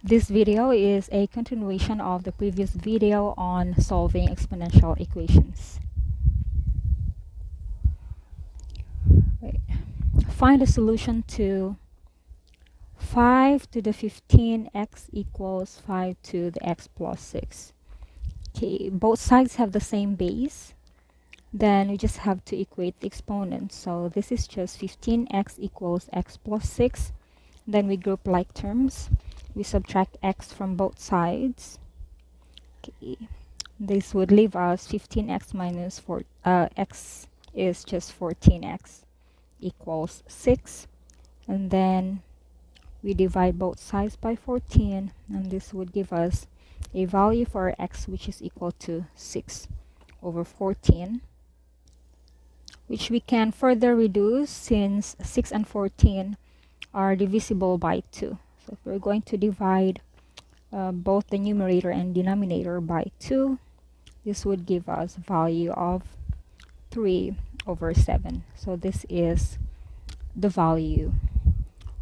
This video is a continuation of the previous video on solving exponential equations. Right. Find a solution to 5 to the 15x equals 5 to the x plus 6. Okay, both sides have the same base. Then we just have to equate the exponents. So this is just 15x equals x plus 6. Then we group like terms. We subtract x from both sides. Okay. This would leave us 15x minus 4, x is just 14x equals 6. And then we divide both sides by 14, and this would give us a value for our x which is equal to 6 over 14, which we can further reduce since 6 and 14 are divisible by 2. So if we're going to divide both the numerator and denominator by 2, this would give us value of 3 over 7. So this is the value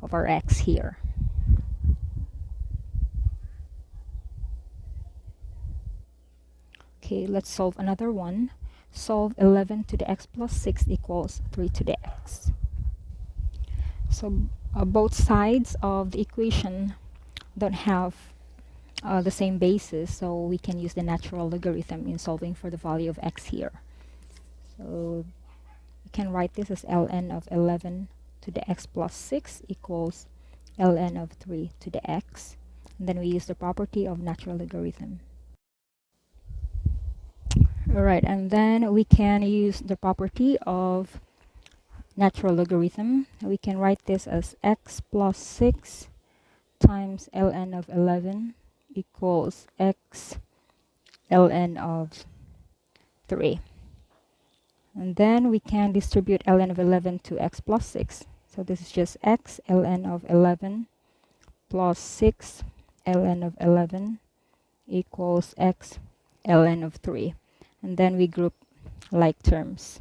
of our x here. Okay, let's solve another one. Solve 11 to the x plus 6 equals 3 to the x. So both sides of the equation don't have the same basis, so we can use the natural logarithm in solving for the value of x here. So we can write this as ln of 11 to the x plus 6 equals ln of 3 to the x. And then we use the property of natural logarithm. Alright, and then we can use the property of natural logarithm. We can write this as x plus 6 times ln of 11 equals x ln of 3. And then we can distribute ln of 11 to x plus 6. So this is just x ln of 11 plus 6 ln of 11 equals x ln of 3. And then we group like terms.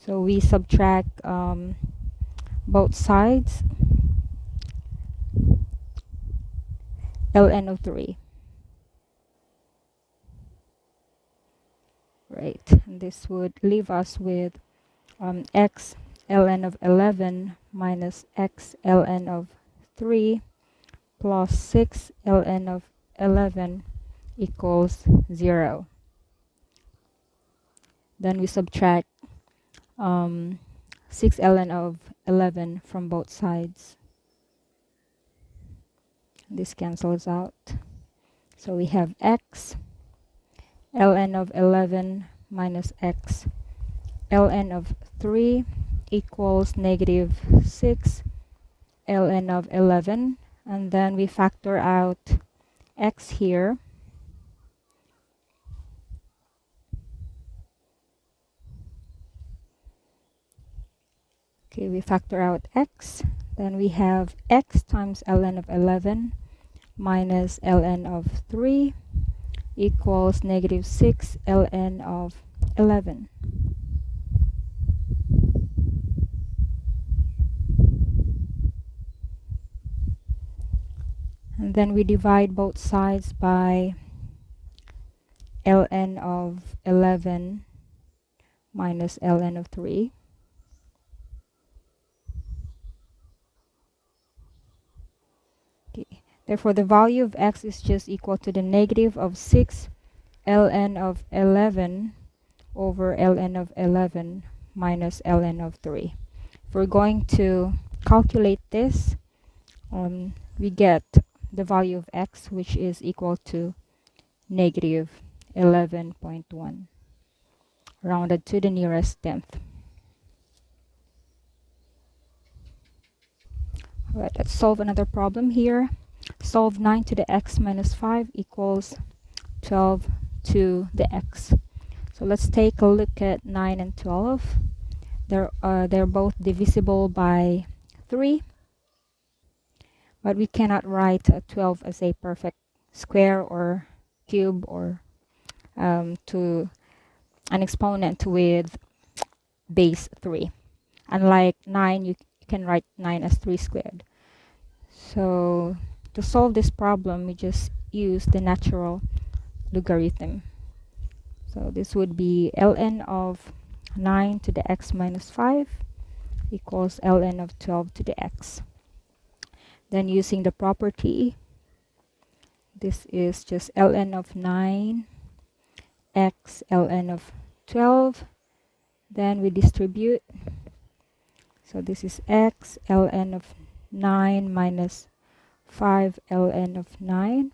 So we subtract both sides, ln of 3. Right, and this would leave us with x ln of 11 minus x ln of 3 plus 6 ln of 11 equals 0. Then we subtract 6 ln of 11 from both sides. This cancels out. So we have x ln of 11 minus x ln of 3 equals negative 6 ln of 11. And then we factor out x here. Okay, we factor out x. Then we have x times ln of 11 minus ln of 3 equals negative 6 ln of 11. And then we divide both sides by ln of 11 minus ln of 3. Okay. Therefore, the value of x is just equal to the negative of 6 ln of 11 over ln of 11 minus ln of 3. If we're going to calculate this, we get the value of x, which is equal to negative 11.1, rounded to the nearest tenth. Alright, let's solve another problem here. Solve 9 to the x minus 5 equals 12 to the x. So let's take a look at 9 and 12. They're both divisible by 3, but we cannot write 12 as a perfect square or cube or to an exponent with base 3. Unlike 9, you can write 9 as 3 squared. So to solve this problem, we just use the natural logarithm. So this would be ln of 9 to the x minus 5 equals ln of 12 to the x. Then using the property, this is just ln of 9 x ln of 12. Then we distribute. So this is x ln of 9 minus 5 ln of 9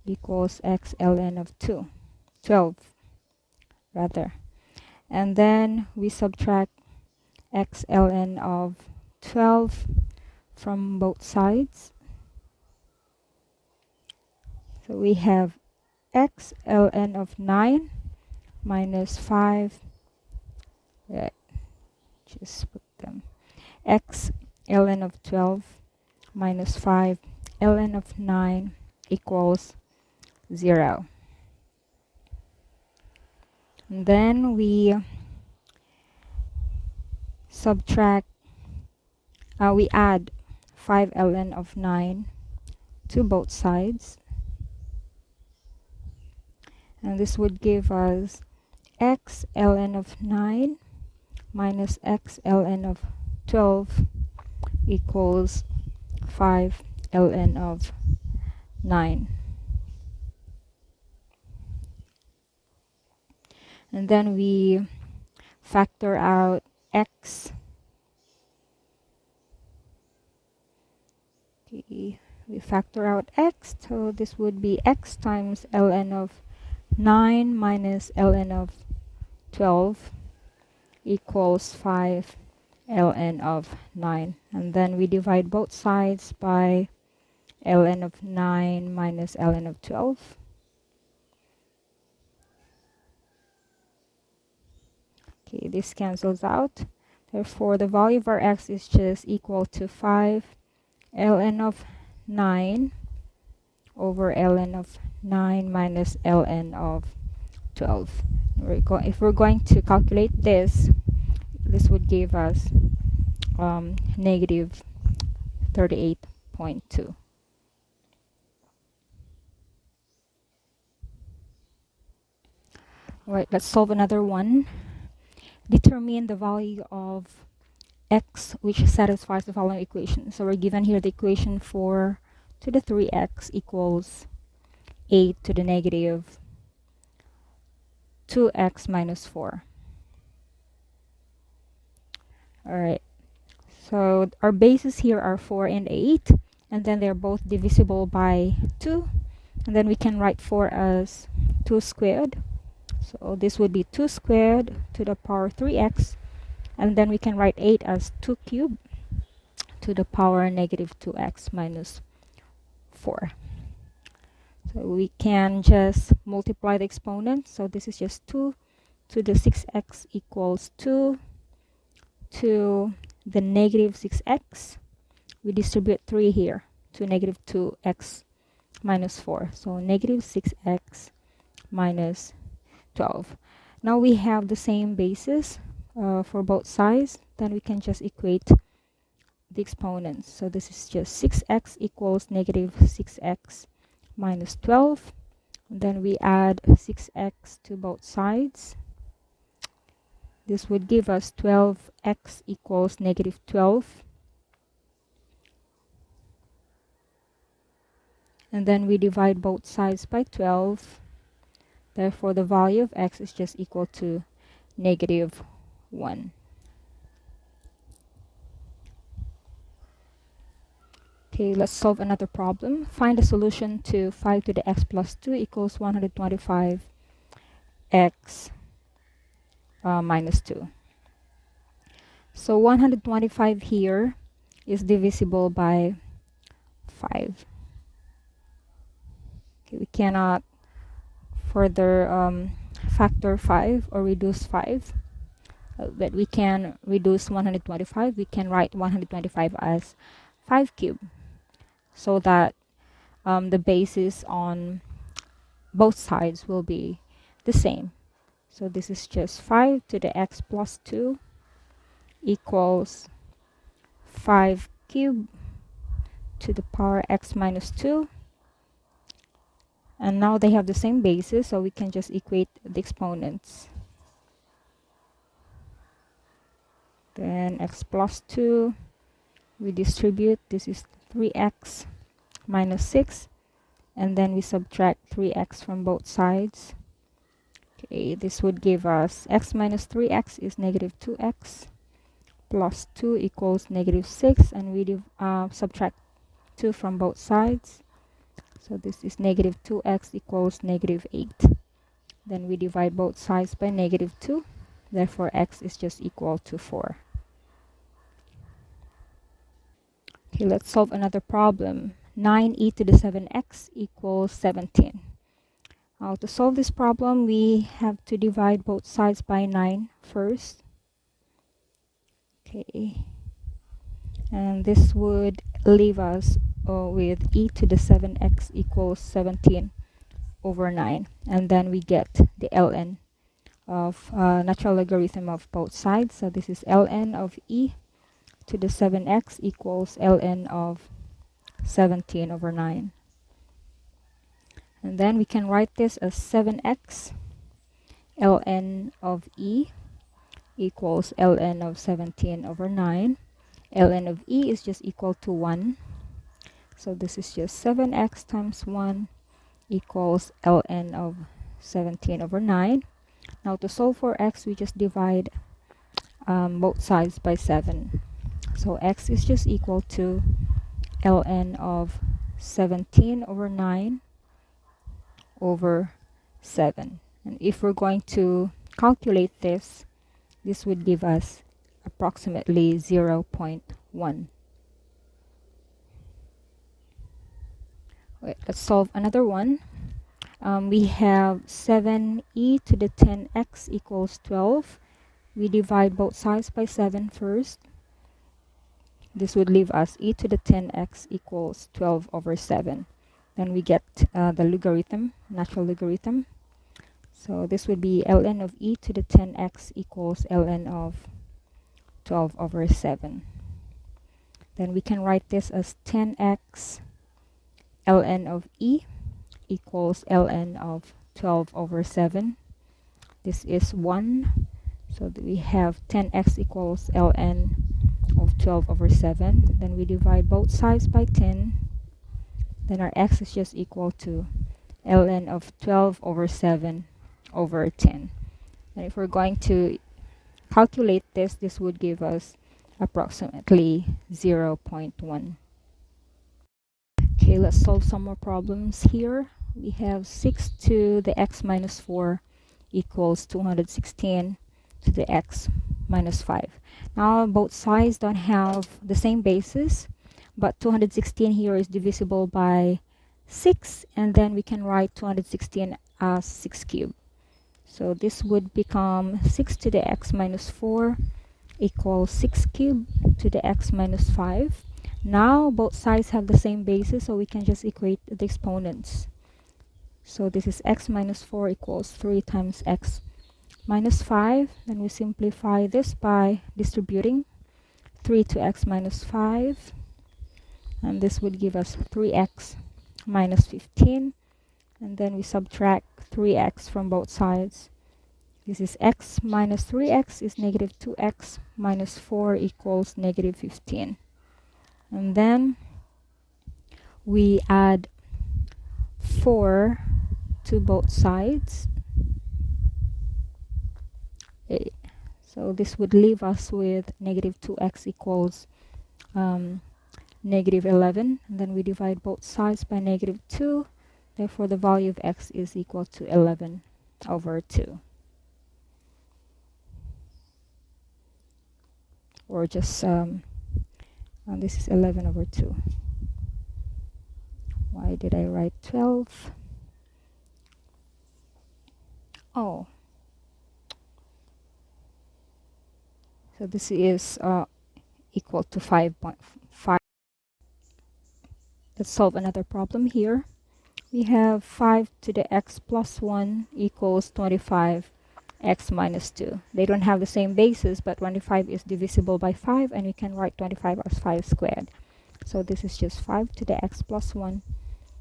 equals x ln of 12 rather. And then we subtract x ln of 12 from both sides. So we have x ln of 9 minus 5, right, just put them, x ln of 12 minus 5 ln of 9 equals 0. And then we subtract, we add 5 ln of 9 to both sides. And this would give us x ln of 9 minus x ln of 12 equals 5 ln of 9. And then we factor out x. Okay, we factor out x, so this would be x times ln of 9 minus ln of 12 equals 5 ln of 9. And then we divide both sides by ln of 9 minus ln of 12. Okay, this cancels out. Therefore, the value of our x is just equal to 5 ln of 9 over ln of 9 minus ln of 12. If we're going to calculate this, this would give us negative 38.2. Alright, let's solve another one. Determine the value of x which satisfies the following equation. So we're given here the equation 4 to the 3x equals 8 to the negative 2x minus 4. Alright, so our bases here are 4 and 8, and then they're both divisible by 2, and then we can write 4 as 2 squared. So this would be 2 squared to the power 3x, and then we can write 8 as 2 cubed to the power negative 2x minus 4. So we can just multiply the exponents. So this is just 2 to the 6x equals 2 to the negative 6x. We distribute 3 here to negative 2x minus 4. So negative 6x minus 12. Now we have the same basis for both sides. Then we can just equate the exponents. So this is just 6x equals negative 6x minus 12. And then we add 6x to both sides. This would give us 12x equals negative 12. And then we divide both sides by 12. Therefore, the value of x is just equal to negative 1. Okay, let's solve another problem. Find the solution to 5 to the x plus 2 equals 125x minus 2. So 125 here is divisible by 5. Okay, we cannot further factor 5 or reduce 5, but we can reduce 125. We can write 125 as 5 cubed, so that the basis on both sides will be the same. So this is just 5 to the x plus 2 equals 5 cubed to the power x minus 2. And now they have the same basis, so we can just equate the exponents. Then x plus 2, we distribute. This is 3x minus 6. And then we subtract 3x from both sides. Okay, this would give us x minus 3x is negative 2x plus 2 equals negative 6. And we subtract 2 from both sides. So this is negative 2x equals negative 8. Then we divide both sides by negative 2. Therefore, x is just equal to 4. Okay, let's solve another problem. 9e to the 7x equals 17. Now, to solve this problem, we have to divide both sides by 9 first. Okay. And this would leave us with e to the 7x equals 17 over 9. And then we get the ln of natural logarithm of both sides. So this is ln of e to the 7x equals ln of 17 over 9. And then we can write this as 7x ln of e equals ln of 17 over 9. Ln of e is just equal to 1. So this is just 7x times 1 equals ln of 17 over 9. Now to solve for x, we just divide both sides by 7. So x is just equal to ln of 17 over 9 over 7. And if we're going to calculate this, this would give us approximately 0.1. Wait, let's solve another one. We have 7e to the 10x equals 12. We divide both sides by 7 first. This would leave us e to the 10x equals 12 over 7. Then we get the logarithm, natural logarithm. So this would be ln of e to the 10x equals ln of 12 over 7. Then we can write this as 10x ln of e equals ln of 12 over 7. This is 1. So that we have 10x equals ln of 12 over 7. Then we divide both sides by 10. Then our x is just equal to ln of 12 over 7 over 10. And if we're going to calculate this, this would give us approximately 0.1. Okay, let's solve some more problems here. We have 6 to the x minus 4 equals 216 to the x minus 5. Now, both sides don't have the same basis, but 216 here is divisible by 6, and then we can write 216 as 6 cubed. So this would become 6 to the x minus 4 equals 6 cubed to the x minus 5. Now, both sides have the same basis, so we can just equate the exponents. So this is x minus 4 equals 3 times x minus 5. Then we simplify this by distributing 3 to x minus 5. And this would give us 3x minus 15. And then we subtract 3x from both sides. This is x minus 3x is negative 2x minus 4 equals negative 15. And then we add 4 to both sides. Okay. So this would leave us with negative 2x equals negative 11. And then we divide both sides by negative 2. Therefore, the value of x is equal to 11 over 2. Or just, this is 11 over 2. Why did I write 12? Oh. So this is equal to 5.5. Let's solve another problem here. We have 5 to the x plus 1 equals 25 x minus 2. They don't have the same basis, but 25 is divisible by 5, and we can write 25 as 5 squared. So this is just 5 to the x plus 1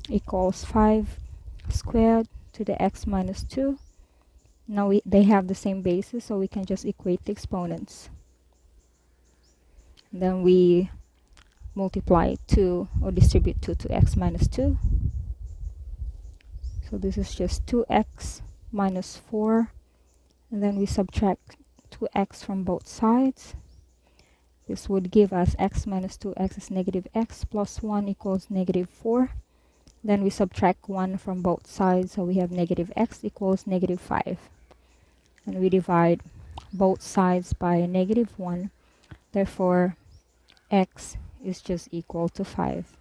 equals 5 squared to the x minus 2. Now they have the same basis, so we can just equate the exponents. Then we multiply 2 or distribute 2 to x minus 2. So this is just 2x minus 4. And then we subtract 2x from both sides. This would give us x minus 2x is negative x plus 1 equals negative 4. Then we subtract 1 from both sides, so we have negative x equals negative 5. And we divide both sides by negative 1. Therefore, x is just equal to 5.